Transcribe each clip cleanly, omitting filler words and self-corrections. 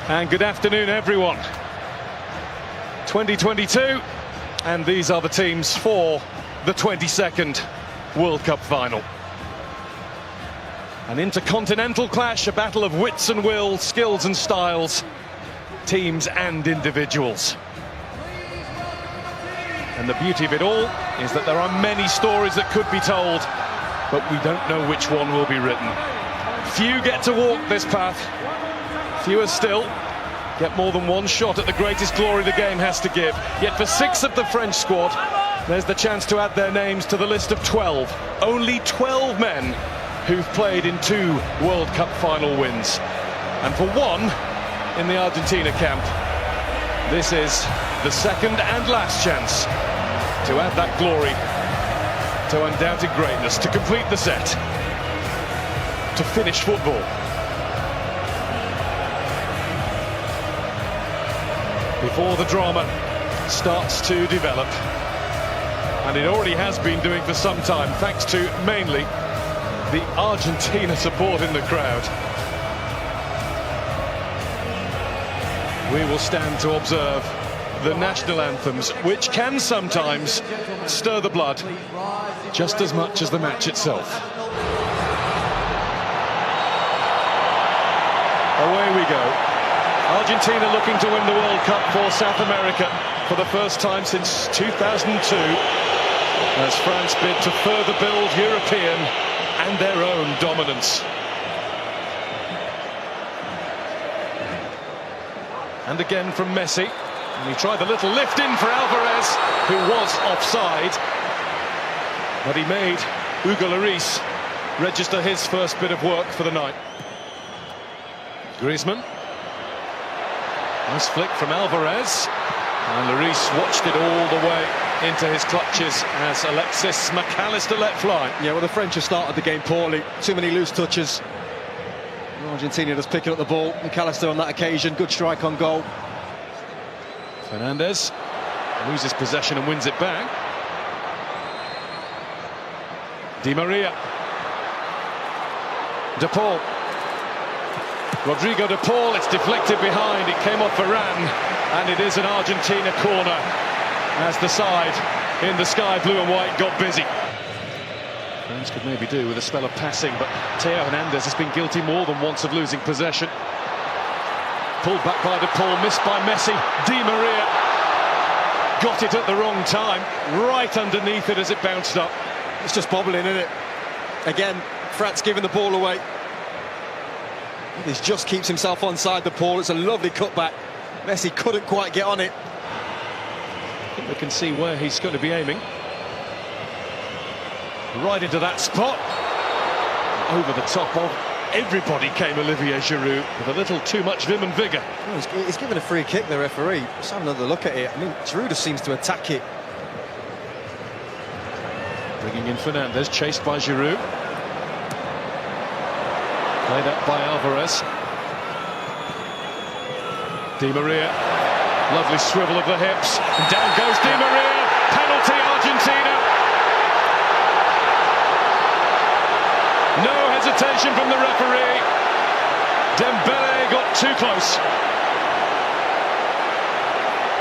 And good afternoon, everyone. 2022, and these are the teams for the 22nd World Cup final. An intercontinental clash, a battle of wits and wills, skills and styles, teams and individuals. And the beauty of it all is that there are many stories that could be told, but we don't know which one will be written. Few get to walk this path. Fewer still get more than one shot at the greatest glory the game has to give. Yet for 6 of the French squad, there's the chance to add their names to the list of 12. Only 12 men who've played in 2 World Cup final wins. And for one in the Argentina camp, this is the second and last chance to add that glory to undoubted greatness, to complete the set, to finish football. Before the drama starts to develop, and it already has been doing for some time, thanks to mainly the Argentina support in the crowd. We will stand to observe the national anthems, which can sometimes stir the blood just as much as the match itself. Away we go. Argentina looking to win the World Cup for South America for the first time since 2002, as France bid to further build European and their own dominance. And again from Messi. And he tried the little lift in for Alvarez, who was offside. But he made Hugo Lloris register his first bit of work for the night. Griezmann. Nice flick from Alvarez. And Lloris watched it all the way into his clutches as Alexis Mac Allister let fly. Yeah, well, the French have started the game poorly. Too many loose touches. Argentina just picking up the ball. Mac Allister on that occasion. Good strike on goal. Fernandez loses possession and wins it back. Di Maria. De Paul. Rodrigo De Paul, it's deflected behind, it came off Varane, and it is an Argentina corner as the side in the sky blue and white got busy. France could maybe do with a spell of passing, but Theo Hernandez has been guilty more than once of losing possession. Pulled back by De Paul, missed by Messi. Di Maria got it at the wrong time, right underneath it as it bounced up. It's just bobbling, isn't it? Again, France giving the ball away. He just keeps himself onside the ball. It's a lovely cutback. Messi couldn't quite get on it. I think we can see where he's going to be aiming. Right into that spot. Over the top of everybody came Olivier Giroud with a little too much vim and vigour. Oh, he's given a free kick, the referee. Let's have another look at it. I mean, Giroud just seems to attack it. Bringing in Fernandez, chased by Giroud. Played up by Alvarez. Di Maria. Lovely swivel of the hips. And down goes Di Maria. Penalty, Argentina. No hesitation from the referee. Dembele got too close.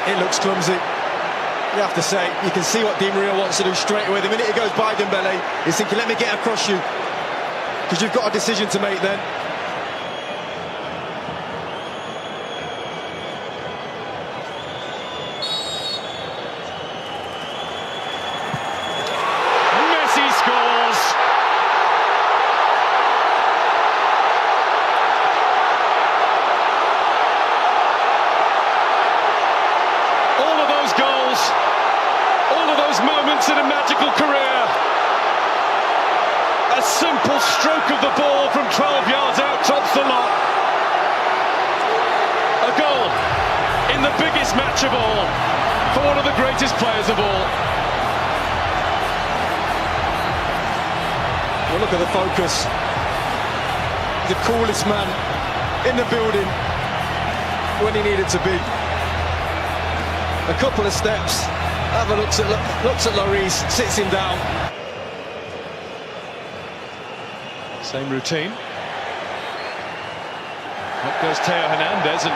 It looks clumsy. You have to say, you can see what Di Maria wants to do straight away. The minute he goes by Dembele, he's thinking, let me get across you. Because you've got a decision to make then. Messi scores! All of those goals, all of those moments in a magical career. A simple stroke of the ball from 12 yards out tops the lot. A goal in the biggest match of all for one of the greatest players of all. Well, look at the focus. The coolest man in the building when he needed to be. A couple of steps, looks at Lloris, sits him down. Same routine. goes Theo Hernandez, and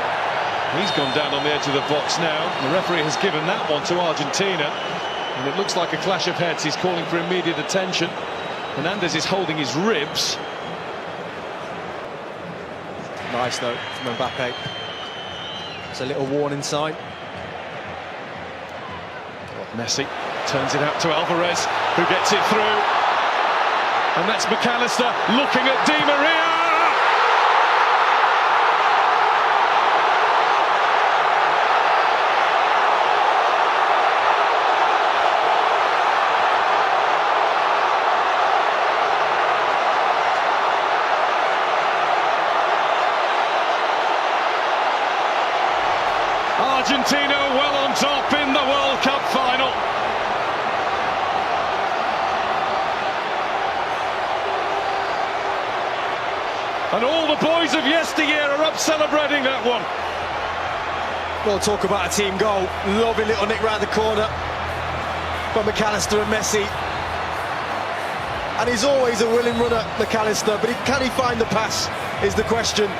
he's gone down on the edge of the box now. The referee has given that one to Argentina, and it looks like a clash of heads. He's calling for immediate attention. Hernandez is holding his ribs. Nice though from Mbappe. It's a little warning sign. Messi turns it out to Alvarez, who gets it through. And that's McAllister looking at Di Maria. Argentina well on top in the World Cup final. And all the boys of yesteryear are up celebrating that one. Well, talk about a team goal. Lovely little nick round the corner from McAllister and Messi. And he's always a willing runner, McAllister, but can he find the pass is the question.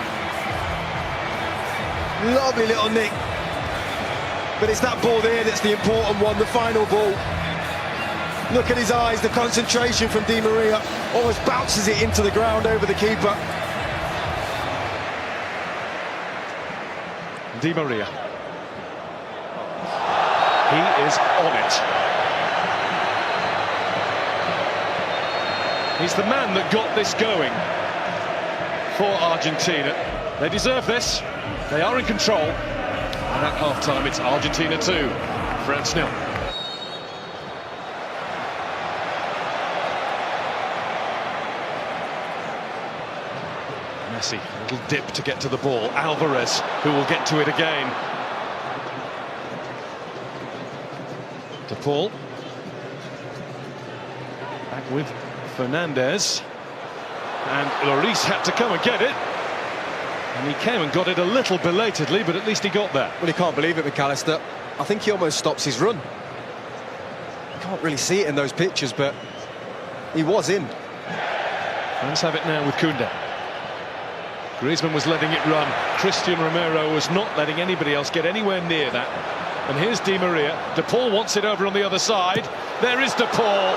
Lovely little nick. But it's that ball there that's the important one, the final ball. Look at his eyes, the concentration from Di Maria. Almost bounces it into the ground over the keeper. Di Maria. He is on it. He's the man that got this going for Argentina. They deserve this. They are in control. And at half-time, it's Argentina 2, France 0. Messi, a little dip to get to the ball. Alvarez, who will get to it again. De Paul. Back with Fernandez. And Lloris had to come and get it. And he came and got it a little belatedly, but at least he got there. Well, he can't believe it, McAllister. I think he almost stops his run. You can't really see it in those pictures, but he was in. France have it now with Koundé. Griezmann was letting it run. Christian Romero was not letting anybody else get anywhere near that. And here's Di Maria. De Paul wants it over on the other side. There is De Paul.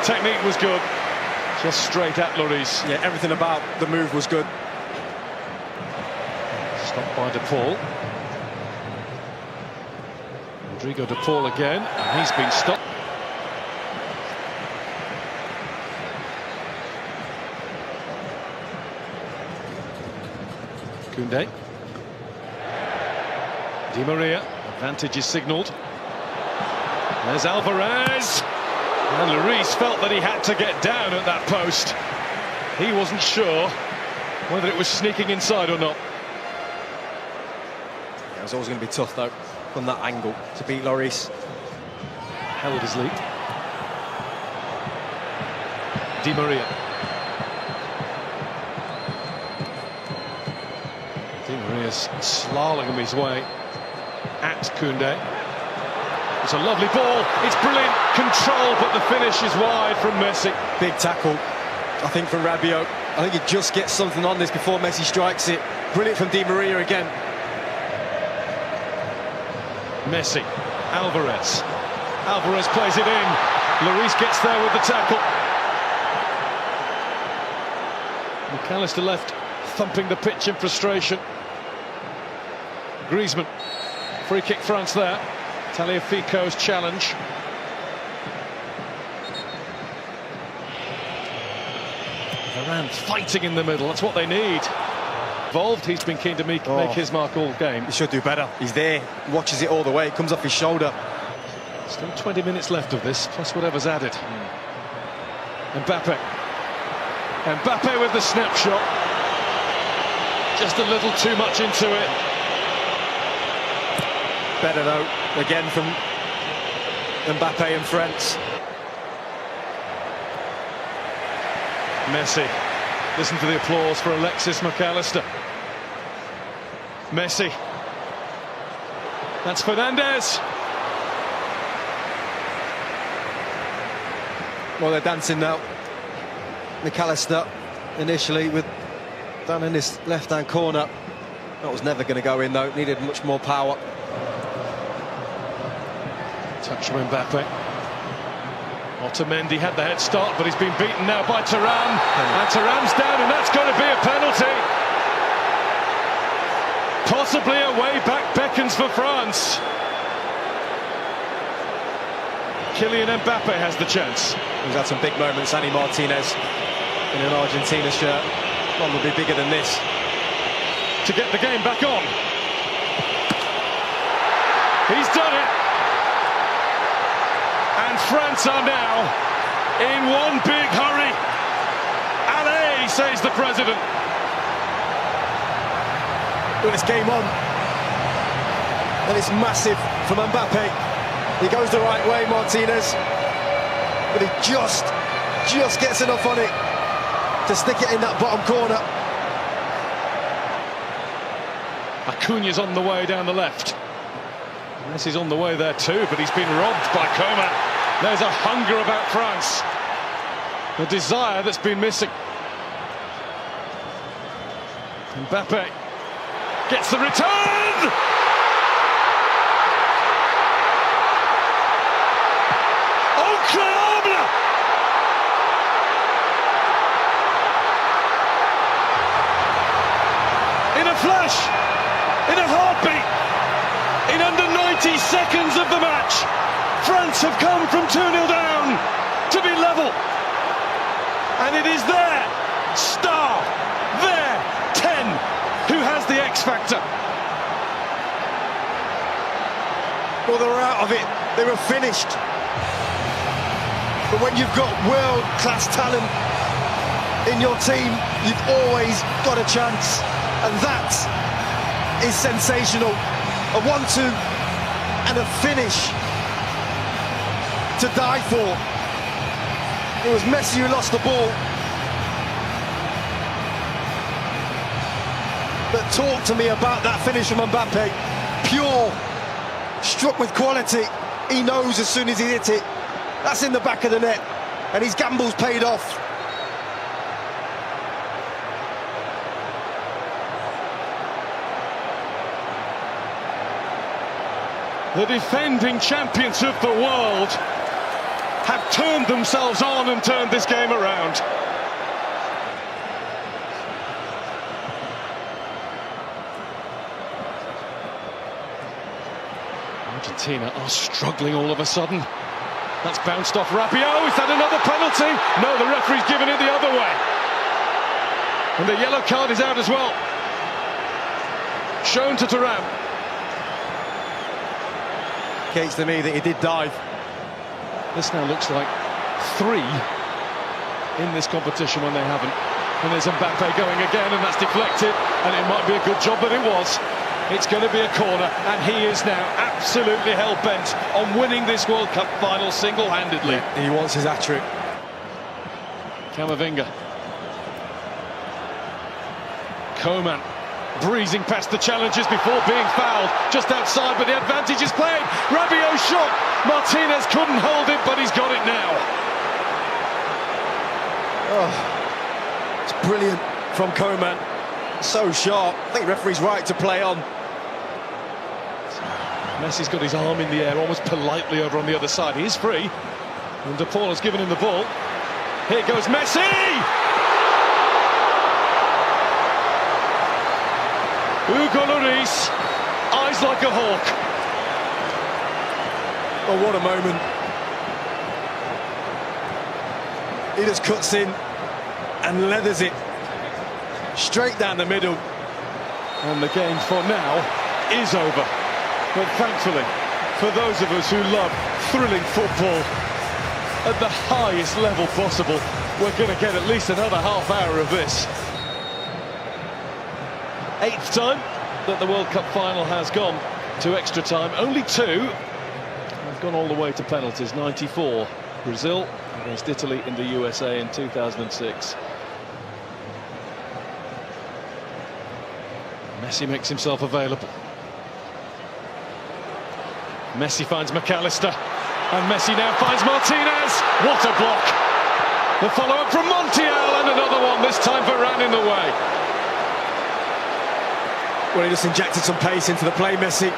Technique was good. Just straight at Lloris. Yeah, everything about the move was good. Stopped by De Paul. Rodrigo De Paul again, and he's been stopped. Koundé. Di Maria, advantage is signalled. There's Alvarez. And Lloris felt that he had to get down at that post. He wasn't sure whether it was sneaking inside or not. It was always going to be tough, though, from that angle, to beat Lloris. Held his lead. Di Maria. Di Maria's slaloming his way at Koundé. It's a lovely ball. It's brilliant control, but the finish is wide from Messi. Big tackle, I think, from Rabiot. I think he just gets something on this before Messi strikes it. Brilliant from Di Maria again. Messi, Alvarez. Alvarez plays it in. Lloris gets there with the tackle. McAllister left thumping the pitch in frustration. Griezmann. Free kick France there. Tagliafico's challenge. Varane fighting in the middle. That's what they need. Involved, he's been keen to make his mark all game. He should do better. He's there, watches it all the way. It comes off his shoulder. Still 20 minutes left of this, plus whatever's added. Mbappe. Mbappe with the snapshot. Just a little too much into it. Better though, again from Mbappe and France. Messi. Listen to the applause for Alexis McAllister. Messi. That's Fernandez. Well, they're dancing now. McAllister initially with Down in this left-hand corner. That was never going to go in, though. Needed much more power. Touch from Mbappe. Otamendi had the head start, but he's been beaten now by Thuram. And Thuram's down, and that's going to be a penalty. Possibly a way back beckons for France. Kylian Mbappe has the chance. He's had some big moments, Annie Martinez, in an Argentina shirt. One will be bigger than this. To get the game back on. He's done it. And France are now in one big hurry. Allez, says the president. Well, it's game on. And it's massive from Mbappe. He goes the right way, Martinez. But he just gets enough on it to stick it in that bottom corner. Acuña's on the way down the left. Messi's on the way there too, but he's been robbed by Coman. There's a hunger about France. A desire that's been missing. Mbappe gets the return! Incroyable! In a flash, in a heartbeat, in under 90 seconds of the match, France have come from 2-0 down to be level. And it is their star, their 10, who has the X factor. Well, they were out of it. They were finished. But when you've got world-class talent in your team, you've always got a chance. And that is sensational. A 1-2 and a finish to die for. It was Messi who lost the ball. But talk to me about that finish from Mbappe. Pure, struck with quality. He knows as soon as he hit it, that's in the back of the net. And his gamble's paid off. The defending champions of the world have turned themselves on and turned this game around. Argentina are struggling all of a sudden. That's bounced off Rabiot. Is that another penalty? No, the referee's given it the other way. And the yellow card is out as well. Shown to Thuram. Indicates to me that he did dive. This now looks like 3 in this competition when they haven't. And there's Mbappe going again, and that's deflected, and it might be a good job that it was. It's going to be a corner, and he is now absolutely hell-bent on winning this World Cup final single-handedly. Yeah, he wants his hat-trick. Camavinga. Coman breezing past the challengers before being fouled just outside, but the advantage is played. Rabiot shot. Martinez couldn't hold it, but he's got it now. Oh, it's brilliant from Coman. So sharp. I think the referee's right to play on. Messi's got his arm in the air, almost politely over on the other side. He is free. And De Paul has given him the ball. Here goes Messi! Hugo Lloris, eyes like a hawk. Oh, what a moment. He just cuts in and leathers it straight down the middle. And the game for now is over. But thankfully, for those of us who love thrilling football at the highest level possible, we're going to get at least another half hour of this. 8th time that the World Cup final has gone to extra time. Only 2 have gone all the way to penalties. 94, Brazil against Italy in the USA in 2006. Messi makes himself available. Messi finds McAllister, and Messi now finds Martinez. What a block! The follow-up from Montiel, and another one, this time Varane in the way. Well, he just injected some pace into the play, Messi.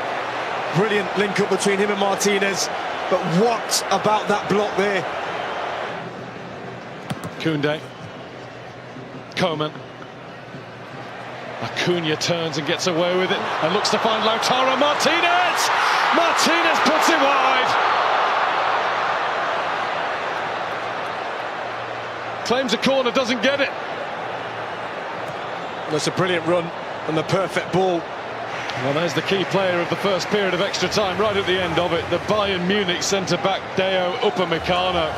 Brilliant link up between him and Martinez. But what about that block there? Koundé. Coman. Acuna turns and gets away with it and looks to find Lautaro Martinez! Martinez puts it wide! Claims a corner, doesn't get it. That's a brilliant run and the perfect ball. Well, there's the key player of the first period of extra time, right at the end of it. The Bayern Munich centre-back, Dayot Upamecano.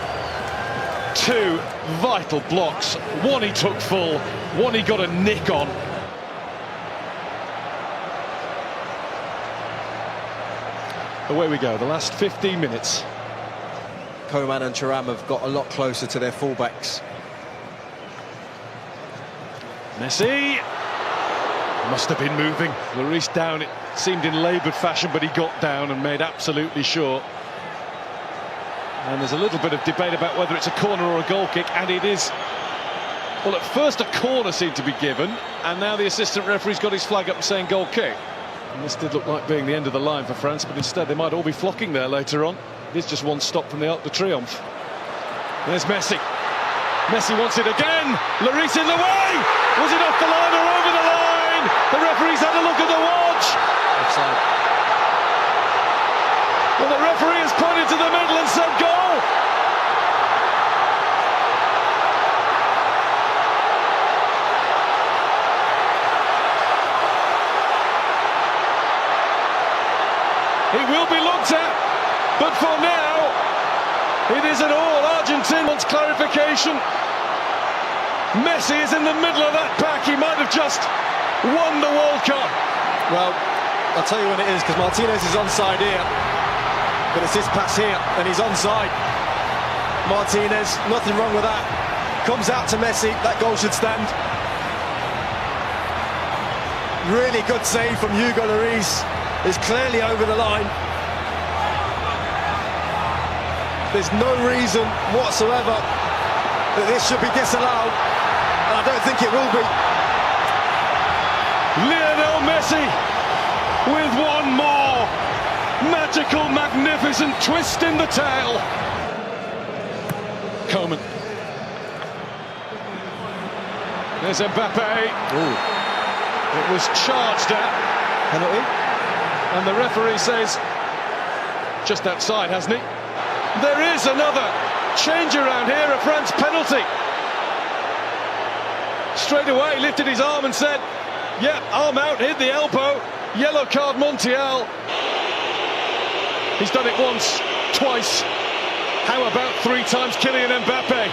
Two vital blocks. One he took full, one he got a nick on. Away we go, the last 15 minutes. Coman and Thuram have got a lot closer to their fullbacks. Messi must have been moving. Lloris down, it seemed in laboured fashion, but he got down and made absolutely sure. And there's a little bit of debate about whether it's a corner or a goal kick, and it is. Well, at first a corner seemed to be given, and now the assistant referee's got his flag up and saying goal kick. And this did look like being the end of the line for France, but instead they might all be flocking there later on. It is just one stop from the Arc de Triomphe. There's Messi. Messi wants it again. Lloris in the way. Was it off the line or over the line? The referee's had a look at the watch. Offside. Well, the referee has pointed to the middle and said goal. It will be looked at, but for now, it isn't all. Argentina wants clarification. Messi is in the middle of that pack. He might have just won the World Cup. Well, I'll tell you when it is, because Martinez is onside here. But it's his pass here, and he's onside. Martinez, nothing wrong with that. Comes out to Messi, that goal should stand. Really good save from Hugo Lloris. Is clearly over the line. There's no reason whatsoever that this should be disallowed, and I don't think it will be. Lionel Messi with one more magical, magnificent twist in the tail. Coman. There's Mbappe. Ooh. It was charged at. Penalty? And the referee says, just outside, hasn't he? There is another change around here, a France penalty. Straight away, lifted his arm and said, yeah, arm out, hit the elbow, yellow card Montiel. He's done it once, twice. How about 3 times Kylian Mbappe?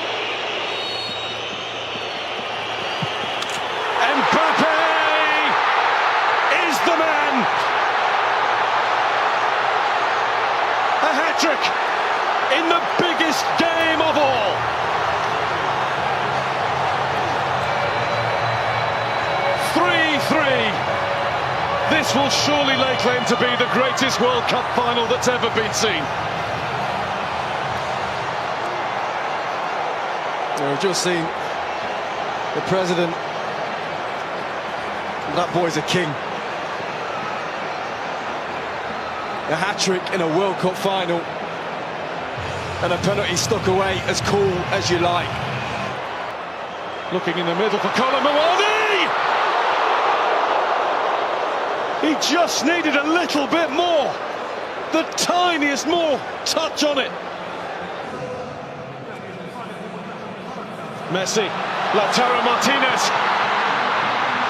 Mbappe is the man. A hat-trick in the biggest game of all. This will surely lay claim to be the greatest World Cup final that's ever been seen. We've just seen the president. That boy's a king. A hat-trick in a World Cup final, and a penalty stuck away as cool as you like. Looking in the middle for Kolo Muani! He just needed a little bit more, the tiniest more touch on it. Messi, Lautaro Martinez.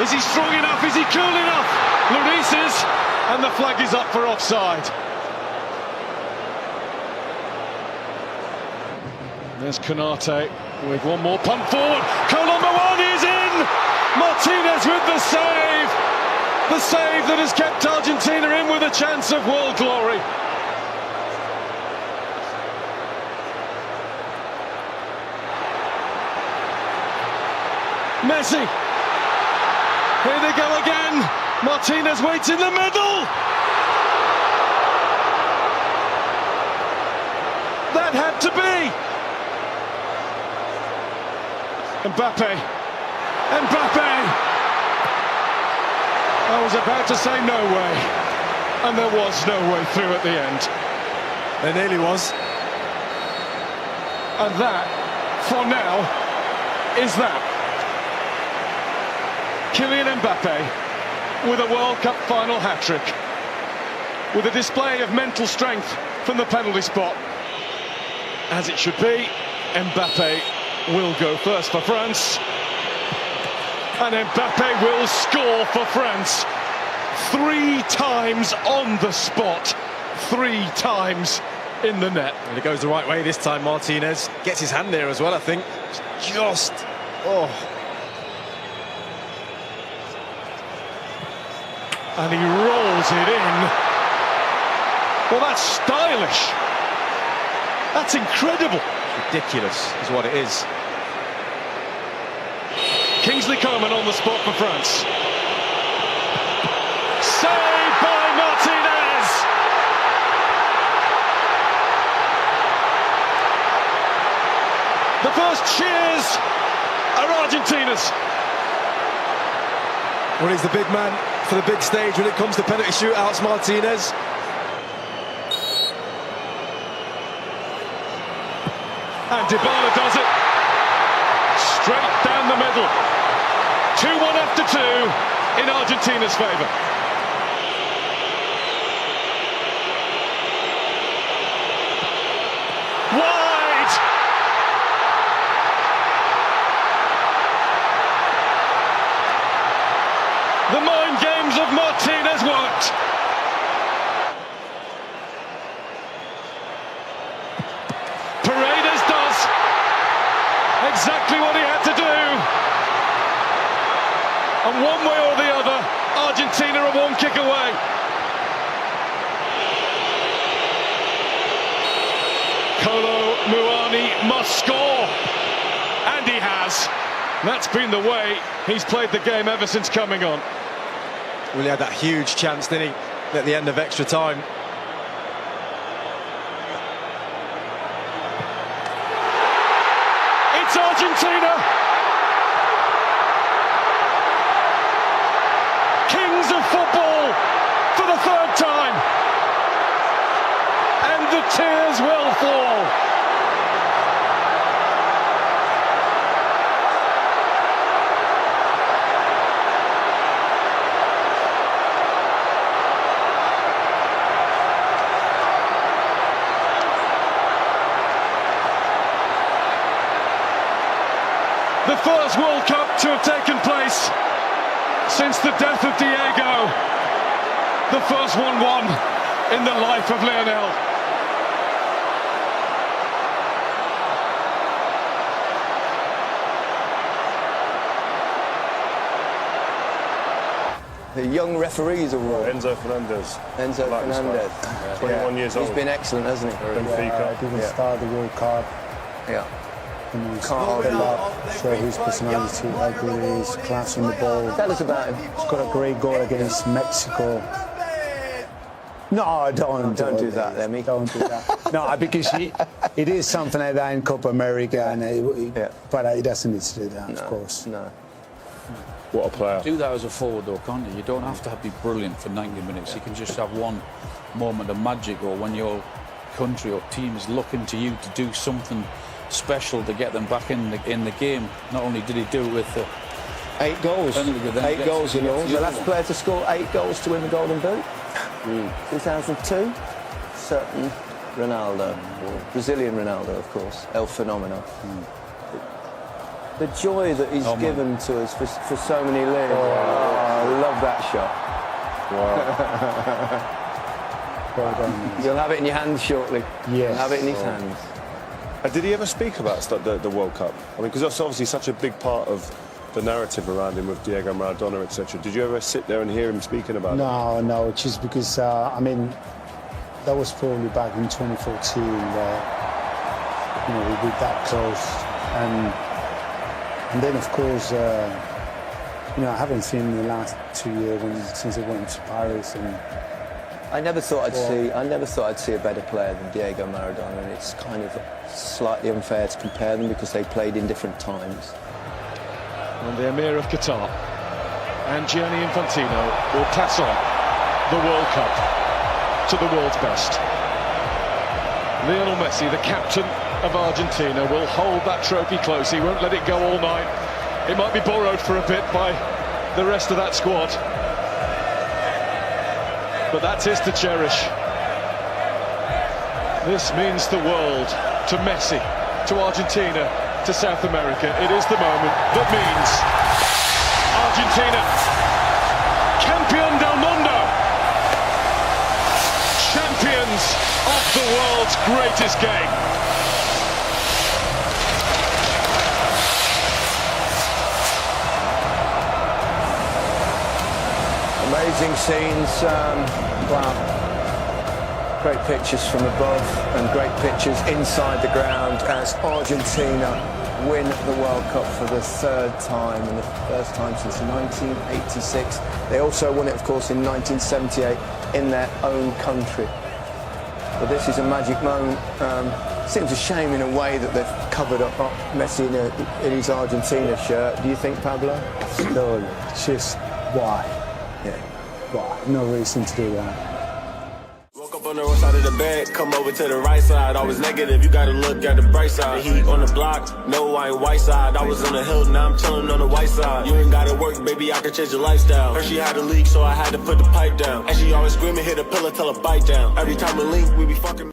Is he strong enough? Is he cool enough? Lloris is, and the flag is up for offside. There's Konate with one more punt forward. Kolo Muani is in! Martinez with the save! The save that has kept Argentina in with a chance of world glory. Messi. Here they go again. Martinez waits in the middle. That had to be. Mbappe. I was about to say no way, and there was no way through at the end. There nearly was. And that, for now, is that. Kylian Mbappe with a World Cup final hat-trick, with a display of mental strength from the penalty spot. As it should be, Mbappe will go first for France. And Mbappe will score for France. 3 times on the spot. 3 times in the net. And it goes the right way this time. Martinez gets his hand there as well, I think. Just, oh. And he rolls it in. Well, that's stylish. That's incredible. Ridiculous is what it is. Kingsley Coman on the spot for France. Saved by Martinez. The first cheers are Argentina's. Well, he's the big man for the big stage when it comes to penalty shootouts, Martinez. And Dybala does it. Straight down the middle. 2-1 after 2 in Argentina's favour. Wide! The mind games of Martinez worked. Paredes does exactly what he had to do. And one way or the other, Argentina are 1 kick away. Kolo Muani must score. And he has. That's been the way he's played the game ever since coming on. Well, he had that huge chance, didn't he, at the end of extra time. It's Argentina. Kings of football for the 3rd time. And the tears will fall. The first World Cup to have taken place since the death of Diego. The first one won in the life of Lionel. The Young Referees Award. Enzo Fernandez. Enzo Fernandez. 21 years old. He's been excellent, hasn't he? Benfica. Didn't start the World Cup. Yeah. He's Can't hold step him up, show his personality, how good he is, class on the ball. Tell us about him. He's got a great goal against Mexico. No, don't do that, Lemmy. Don't do that. No, because it is something like that in Copa America, and but he doesn't need to do that, of course. No. What a player. Do that as a forward though, can't you? You don't have to be brilliant for 90 minutes. You can just have one moment of magic, or when your country or team is looking to you to do something special to get them back in the game. Not only did he do it with 8 goals. 8 goals in all. The last player to score 8 goals to win the Golden Boot. 2002. Certain Ronaldo. Brazilian Ronaldo, of course. El Fenomeno. The joy that he's given to us for so many years. I love that shot. Well done. You'll have it in your hands shortly. Yes. You'll have it in his hands. Did he ever speak about the World Cup? I mean, because that's obviously such a big part of the narrative around him with Diego Maradona, etc. Did you ever sit there and hear him speaking about it? No, just because, I mean, that was probably back in 2014 where, we were that close. And then, of course, I haven't seen him in the last 2 years since I went to Paris. And I never thought I'd see a better player than Diego Maradona, and it's kind of slightly unfair to compare them because they played in different times. And the Emir of Qatar. and Gianni Infantino will pass on the World Cup to the world's best. Lionel Messi, the captain of Argentina, will hold that trophy close. He won't let it go all night. It might be borrowed for a bit by the rest of that squad, but that's his to cherish. This means the world to Messi, to Argentina, to South America. It is the moment that means Argentina, campeón del mundo, champions of the world's greatest game. Amazing scenes, wow. Great pictures from above and great pictures inside the ground as Argentina win the World Cup for the third time, and the first time since 1986. They also won it, of course, in 1978 in their own country. But this is a magic moment. Seems a shame in a way that they've covered up Messi in his Argentina shirt. Do you think, Pablo? No, just why? Yeah. Why? No reason to do that. Woke up on the wrong side of the bed, come over to the right side. Always negative, you gotta look at the bright side. The heat on the block, no, I ain't white side. I was on the hill, now I'm chilling on the white side. You ain't gotta work, baby, I can change your lifestyle. Heard she had a leak, so I had to put the pipe down. And she always screaming, hit a pillow, tell her bite down. Every time we link, we be fucking.